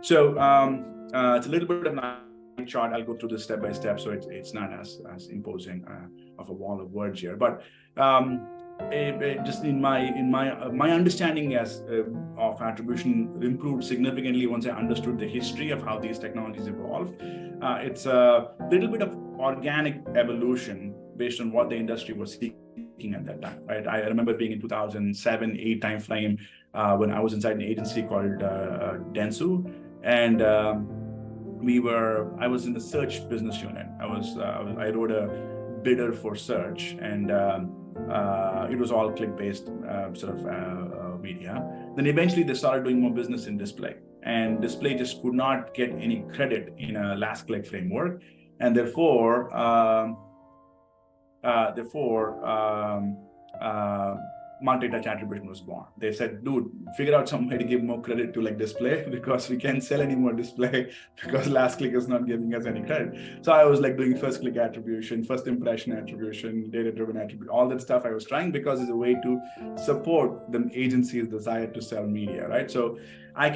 It's a little bit of an chart. I'll go through this step by step, so it's not as imposing of a wall of words here. But just in my understanding of attribution improved significantly once I understood the history of how these technologies evolved. It's a little bit of organic evolution based on what the industry was seeking at that time, right? I remember being in 2007-8 timeframe when I was inside an agency called Dentsu, and I was in the search business unit. I wrote a bidder for search, and it was all click-based media. Then eventually they started doing more business in display, and display just could not get any credit in a last click framework, and therefore multi-touch attribution was born. They said, dude, figure out some way to give more credit to like display, because we can't sell any more display because last click is not giving us any credit. So I was like doing first click attribution, first impression attribution, data-driven attribution, all that stuff I was trying, because it's a way to support the agency's desire to sell media, right? So I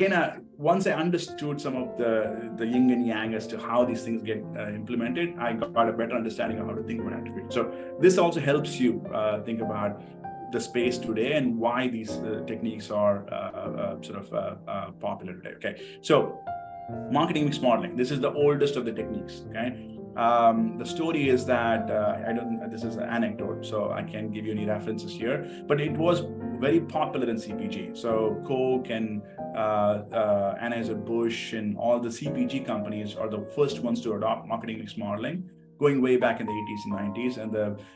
once I understood some of the yin and yang as to how these things get implemented, I got a better understanding of how to think about attribution. So this also helps you think about the space today and why these techniques are popular today. Okay, so marketing mix modeling. This is the oldest of the techniques. Okay, the story is that this is an anecdote, so I can't give you any references here, but it was very popular in CPG. So Coke and Anheuser-Busch and all the CPG companies are the first ones to adopt marketing mix modeling, going way back in the 80s and 90s.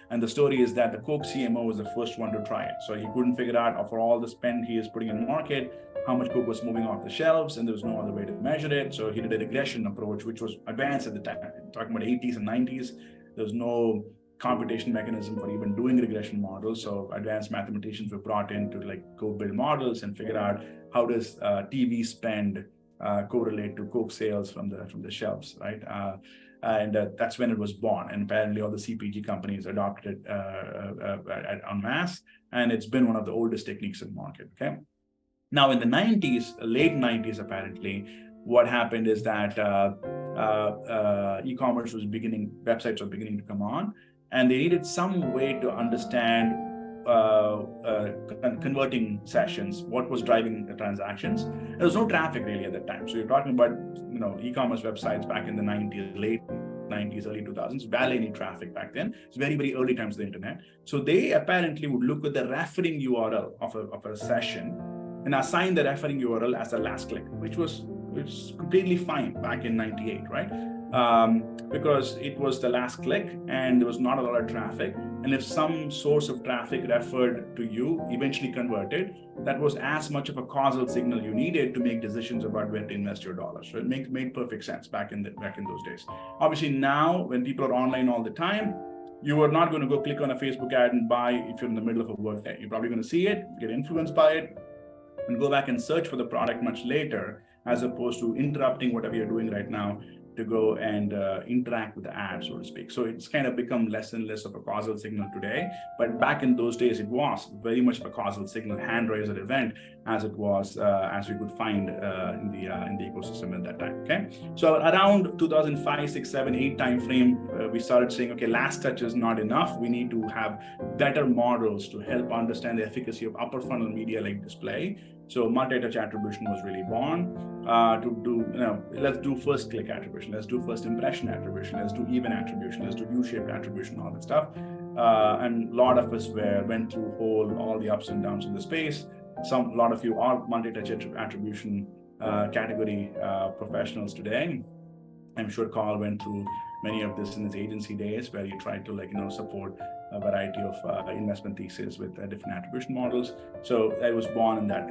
And the story is that the Coke CMO was the first one to try it. So he couldn't figure out, for all the spend he is putting in the market, how much Coke was moving off the shelves, and there was no other way to measure it. So he did a regression approach, which was advanced at the time. Talking about 80s and 90s, there was no computation mechanism for even doing regression models. So advanced mathematicians were brought in to like go build models and figure out how does TV spend correlate to Coke sales from the shelves, right? And that's when it was born. And apparently all the CPG companies adopted it en masse. And it's been one of the oldest techniques in the market, okay? Now in the 90s, late 90s, apparently, what happened is that e-commerce was websites were beginning to come on, and they needed some way to understand converting sessions, what was driving the transactions. There was no traffic really at that time. So you're talking about, e-commerce websites back in the 90s, late 90s, early 2000s, barely any traffic back then. It's very, very early times of the internet. So they apparently would look at the referring URL of a session and assign the referring URL as the last click, which was completely fine back in 98, right? Because it was the last click and there was not a lot of traffic. And if some source of traffic referred to you, eventually converted, that was as much of a causal signal you needed to make decisions about where to invest your dollars. So it made perfect sense back in those days. Obviously now, when people are online all the time, you are not going to go click on a Facebook ad and buy if you're in the middle of a workday. You're probably going to see it, get influenced by it, and go back and search for the product much later, as opposed to interrupting whatever you're doing right now to go and interact with the ad, so to speak. So it's kind of become less and less of a causal signal today. But back in those days, it was very much of a causal signal, hand raiser event, as it was, as we could find in the ecosystem at that time. Okay, so around 2005, 6, 7, 8 timeframe, we started saying, okay, last touch is not enough. We need to have better models to help understand the efficacy of upper funnel media like display. So multi-touch attribution was really born to do, let's do first click attribution, let's do first impression attribution, let's do even attribution, let's do U-shaped attribution, all that stuff. And a lot of us went through all the ups and downs in the space. A lot of you are multi-touch attribution category professionals today. I'm sure Karl went through many of this in his agency days, where he tried to support a variety of investment theses with different attribution models. So I was born in that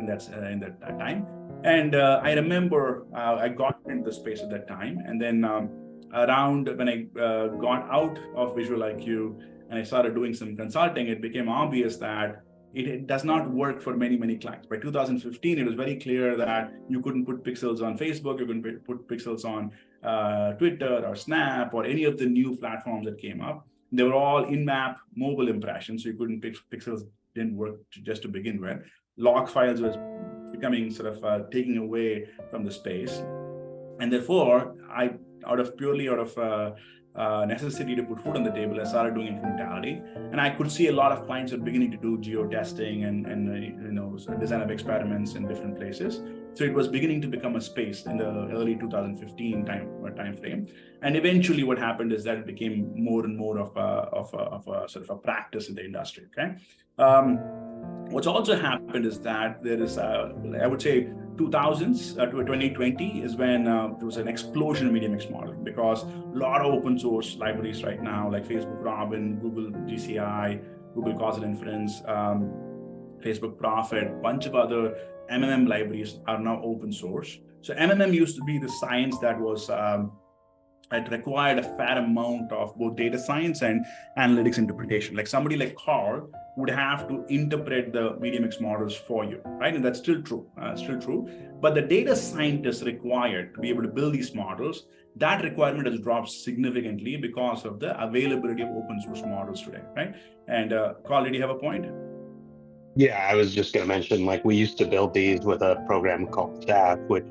time, and I remember I got into the space at that time, and then around when I got out of Visual IQ and I started doing some consulting, it became obvious that it does not work for many, many clients. By 2015, it was very clear that you couldn't put pixels on Facebook, you couldn't put pixels on Twitter or Snap or any of the new platforms that came up. They were all in-map mobile impressions, so you couldn't pixels didn't work just to begin with. Log files was becoming sort of taking away from the space. And therefore, out of necessity to put food on the table, I started doing incrementality, and I could see a lot of clients are beginning to do geo testing and design of experiments in different places. So it was beginning to become a space in the early 2015 time frame, and eventually, what happened is that it became more and more of a sort of a practice in the industry. Okay. What's also happened is that there is, I would say, 2000s to 2020 is when there was an explosion in media mix modeling, because a lot of open source libraries right now, like Facebook Robin, Google GCI, Google Causal Inference, Facebook Prophet, bunch of other MMM libraries are now open source. So MMM used to be the science that was it required a fair amount of both data science and analytics interpretation. Like somebody like Karl would have to interpret the media mix models for you, right? And that's still true, But the data scientists required to be able to build these models, that requirement has dropped significantly because of the availability of open source models today, right? And Karl, did you have a point? Yeah, I was just going to mention, like, we used to build these with a program called Staff, which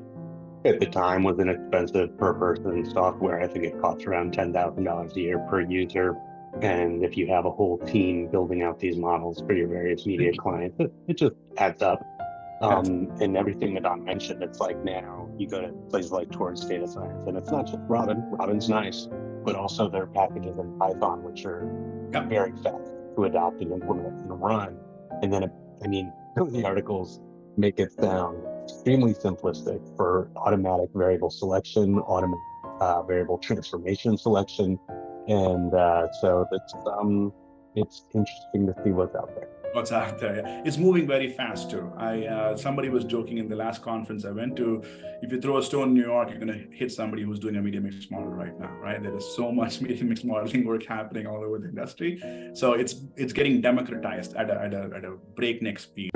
at the time was inexpensive per person software. I think it costs around $10,000 a year per user. And if you have a whole team building out these models for your various media clients, it just adds up. And everything that Don mentioned, it's like now you go to places like Towards Data Science, and it's not just Robin. Robin's nice, but also their packages in Python, which are very fast to adopt and implement and run. And then, the articles make it sound extremely simplistic for automatic variable selection, automatic variable transformation selection. And so it's interesting to see what's out there. What's out there? Yeah. It's moving very fast too. Somebody was joking in the last conference I went to, if you throw a stone in New York, you're going to hit somebody who's doing a media mix model right now, right? There is so much media mix modeling work happening all over the industry. So it's getting democratized at a breakneck speed.